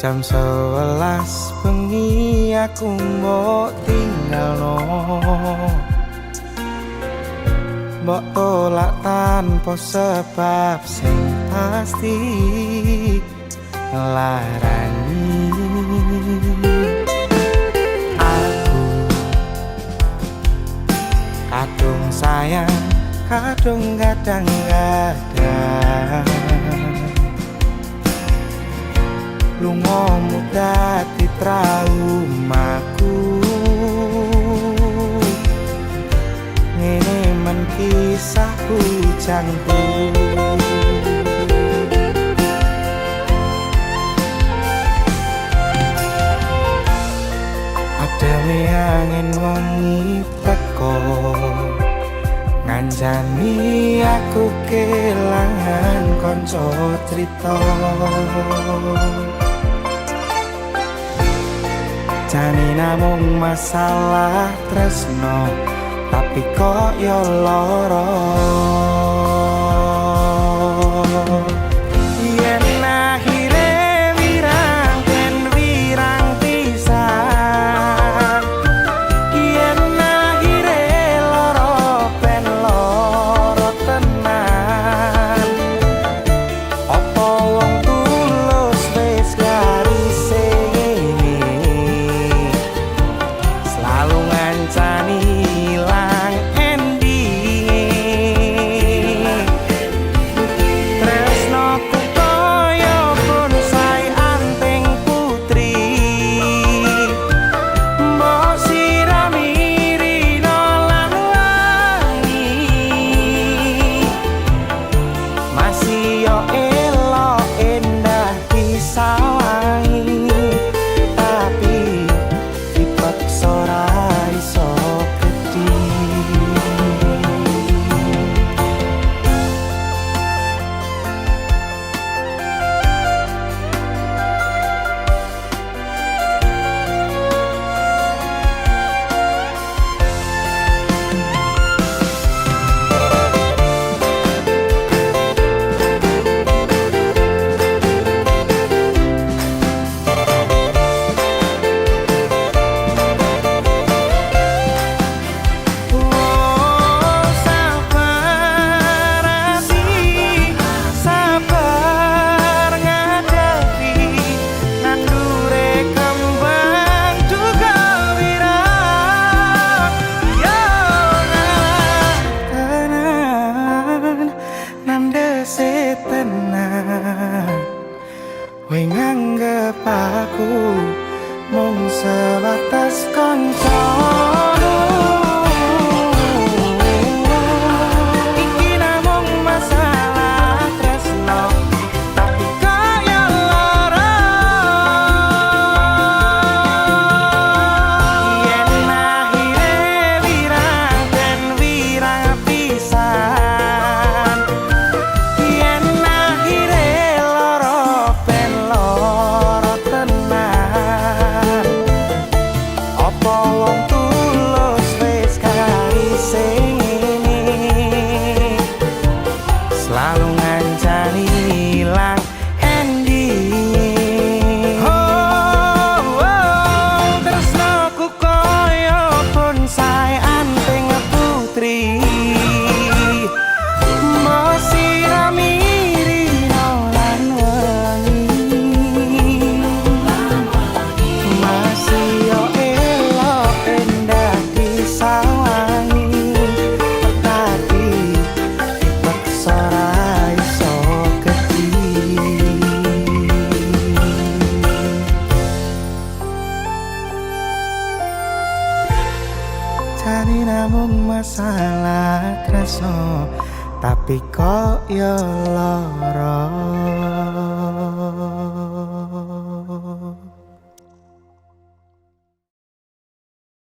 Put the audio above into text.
Jam 11 bengi aku mbok tinggalno, mbok tolak tanpa sebab sing pasti larani. Aku kadung sayang, kadung kadang-kadang lungamu dadi traumaku. Ngene men kisah bujangku. Ademe angin wengi teko ngancani aku kelangan kanca crita. Jane namung masalah tresno, tapi kok yo lara. Yen akhire wirang ben wirang pisan, yen akhire lara ben lara tenan. Apa wong tulus wis garise ngene, selalu ngancani ilang ending. Tresnoku kaya bonsai anting putri, mbok sirami rino lan wangi. Masih yo elok endah disawangi, tapi dipaksa ora iso gedhi. Sabar ngadepi nandure kembang juga wirang. Yo tenan nandese tenan, kowe nganggep aku mung sebatas kanca. Iki namung masalah tresno, tapi kaya lara. Yen akhire wirang ben wirang pisan, yen akhire lara ben lara tenan. Apa wong tulus wis karise ngene, selalu ngancani ilang ending. Tresnoku kaya bonsai anting putri, mbok sirami rino lan wengi. Masih yo elok endah disawangi, tapi dipaksa ora iso gedhi. Jane namung masalah tresno, tapi kok yo lara.